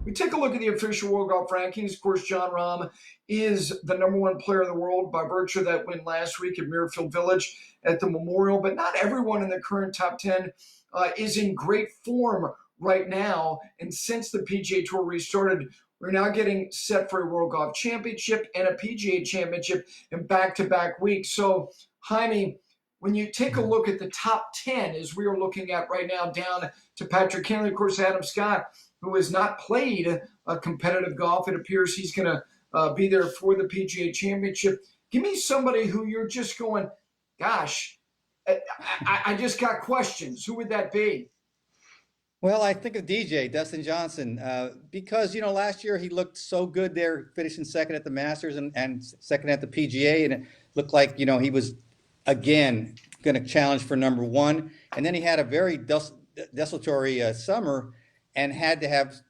We take a look at the official World Golf Rankings. Of course, Jon Rahm is the number one player in the world by virtue of that win last week at Muirfield Village at the Memorial. But not everyone in the current top 10 is in great form right now. And since the PGA Tour restarted, we're now getting set for a World Golf Championship and a PGA Championship in back-to-back weeks. So, Jaime, when you take a look at the top 10, as we are looking at right now, down to Patrick Cantlay, of course, Adam Scott, who has not played competitive golf. It appears he's going to be there for the PGA Championship. Give me somebody who you're just going, gosh, I just got questions. Who would that be? Well, I think of DJ, Dustin Johnson, because, last year he looked so good there, finishing second at the Masters and second at the PGA, and it looked like, he was, again, going to challenge for number one. And then he had a very desultory summer and had to have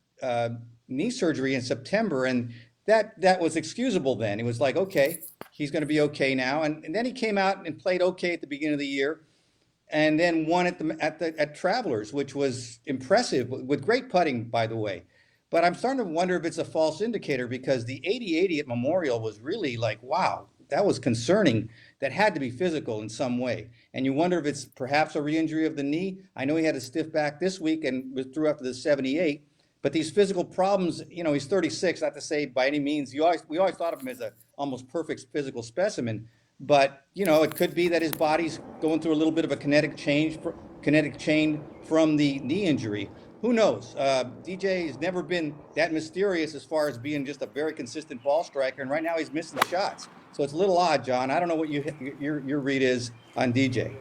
knee surgery in September, and that was excusable then. It was like, okay, he's going to be okay now. And then he came out and played okay at the beginning of the year, and then won at Travelers, which was impressive, with great putting, by the way. But I'm starting to wonder if it's a false indicator, because the 80-80 at Memorial was really like, wow, that was concerning. That had to be physical in some way. And you wonder if it's perhaps a re-injury of the knee. I know he had a stiff back this week and withdrew after the 78. But these physical problems, he's 36, not to say by any means, we always thought of him as a almost perfect physical specimen. But, it could be that his body's going through a little bit of a kinetic chain from the knee injury. Who knows? DJ has never been that mysterious as far as being just a very consistent ball striker, and right now he's missing shots. So it's a little odd, John. I don't know what your read is on DJ.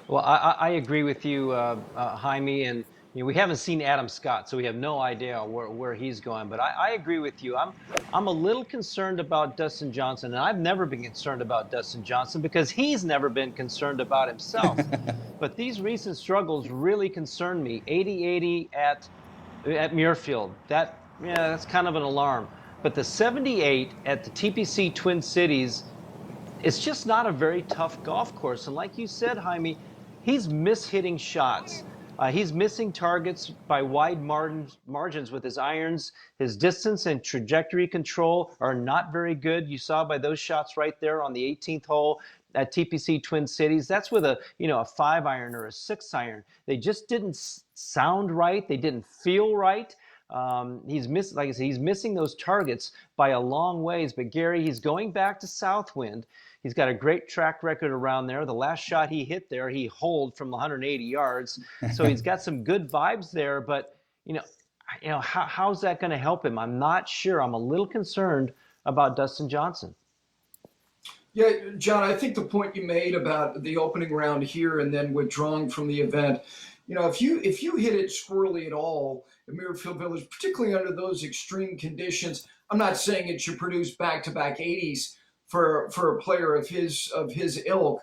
Well, I agree with you, Jaime, and we haven't seen Adam Scott, so we have no idea where he's going. But I agree with you. I'm a little concerned about Dustin Johnson, and I've never been concerned about Dustin Johnson because he's never been concerned about himself. But these recent struggles really concern me. 80-80 at Muirfield, that's kind of an alarm. But the 78 at the TPC Twin Cities, it's just not a very tough golf course. And like you said, Jaime, he's mishitting shots. He's missing targets by wide margins with his irons. His distance and trajectory control are not very good. You saw by those shots right there on the 18th hole at TPC Twin Cities. That's with a 5-iron or a 6-iron. They just didn't sound right. They didn't feel right. He's missing those targets by a long ways. But Gary, he's going back to Southwind. He's got a great track record around there. The last shot he hit there, he holed from 180 yards. So he's got some good vibes there. But how's that going to help him? I'm not sure. I'm a little concerned about Dustin Johnson. Yeah, John, I think the point you made about the opening round here and then withdrawing from the event, if you hit it squirrely at all at Muirfield Village, particularly under those extreme conditions, I'm not saying it should produce back-to-back 80s for a player of his ilk,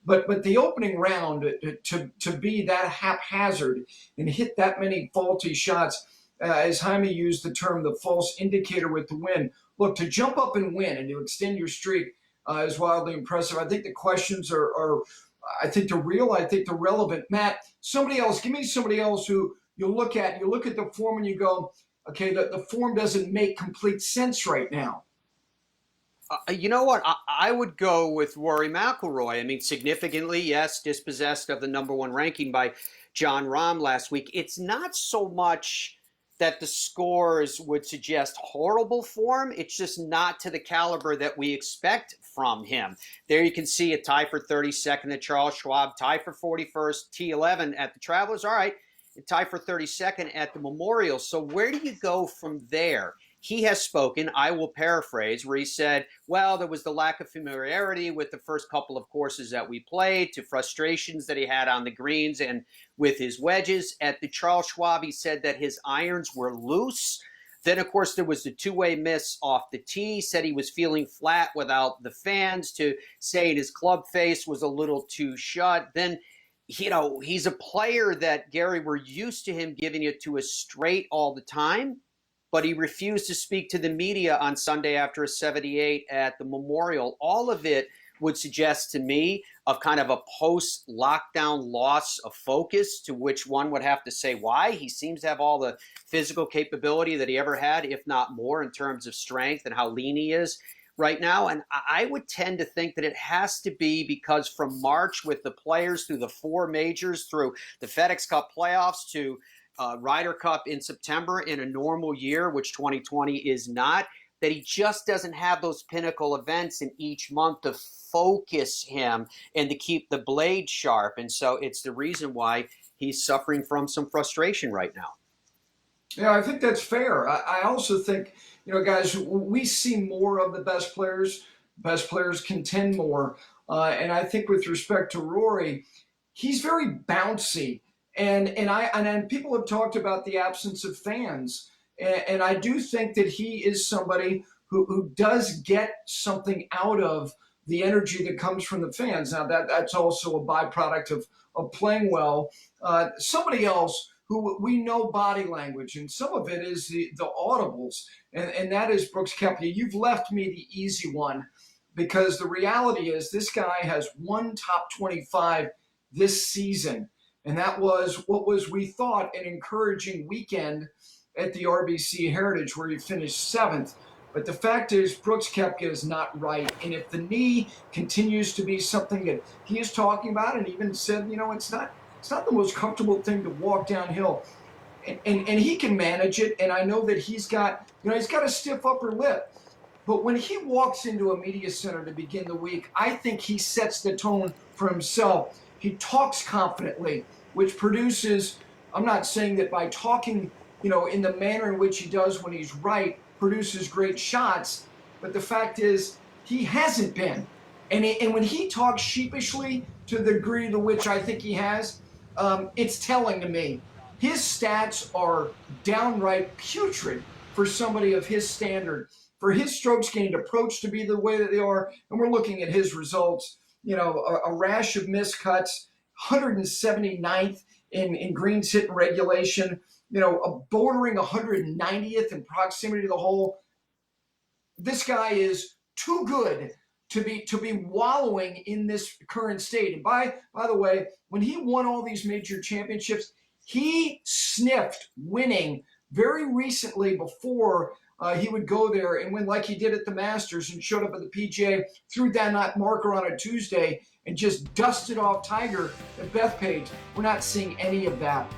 but the opening round to be that haphazard and hit that many faulty shots, as Jaime used the term, the false indicator with the win. Look, to jump up and win and to extend your streak is wildly impressive. I think the questions are I think they're real. I think they're relevant. Matt, give me somebody else who you look at the form and you go, okay, the form doesn't make complete sense right now. You know what? I would go with Rory McIlroy. I mean, significantly, yes, dispossessed of the number one ranking by Jon Rahm last week. It's not so much that the scores would suggest horrible form. It's just not to the caliber that we expect from him. There you can see a tie for 32nd at Charles Schwab, tie for 41st, T11 at the Travelers. All right, a tie for 32nd at the Memorial. So where do you go from there? He has spoken, I will paraphrase, where he said, well, there was the lack of familiarity with the first couple of courses that we played, to frustrations that he had on the greens and with his wedges. At the Charles Schwab, he said that his irons were loose. Then, of course, there was the two-way miss off the tee. Said he was feeling flat without the fans, to saying his club face was a little too shut. Then, he's a player that, Gary, we're used to him giving it to us straight all the time. But he refused to speak to the media on Sunday after a 78 at the Memorial. All of it would suggest to me of kind of a post-lockdown loss of focus, to which one would have to say why. He seems to have all the physical capability that he ever had, if not more, in terms of strength and how lean he is right now. And I would tend to think that it has to be because from March, with the players through the 4 majors, through the FedEx Cup playoffs, to Ryder Cup in September in a normal year, which 2020 is not, that he just doesn't have those pinnacle events in each month to focus him and to keep the blade sharp. And so it's the reason why he's suffering from some frustration right now. Yeah, I think that's fair. I also think, guys, we see more of the best players. Best players contend more. And I think with respect to Rory, he's very bouncy. And people have talked about the absence of fans. And I do think that he is somebody who does get something out of the energy that comes from the fans. Now, that's also a byproduct of playing well. Somebody else who we know body language, and some of it is the audibles, and that is Brooks Koepka. You've left me the easy one, because the reality is this guy has one top 25 this season, and that was what was, we thought, an encouraging weekend at the RBC Heritage, where he finished 7th. But the fact is, Brooks Koepka is not right. And if the knee continues to be something that he is talking about, and even said, it's not the most comfortable thing to walk downhill. And he can manage it. And I know that he's got a stiff upper lip. But when he walks into a media center to begin the week, I think he sets the tone for himself. He talks confidently, which produces, I'm not saying that by talking in the manner in which he does when he's right, produces great shots. But the fact is, he hasn't been. And when he talks sheepishly to the degree to which I think he has, it's telling to me. His stats are downright putrid for somebody of his standard, for his strokes gained approach to be the way that they are. And we're looking at his results, a rash of missed cuts, 179th in greens hit and regulation, a bordering 190th in proximity to the hole. This guy is too good to be wallowing in this current state. And by the way, when he won all these major championships, he sniffed winning very recently before he would go there and win, like he did at the Masters, and showed up at the PGA, threw down that marker on a Tuesday, and just dusted off Tiger and Bethpage. We're not seeing any of that.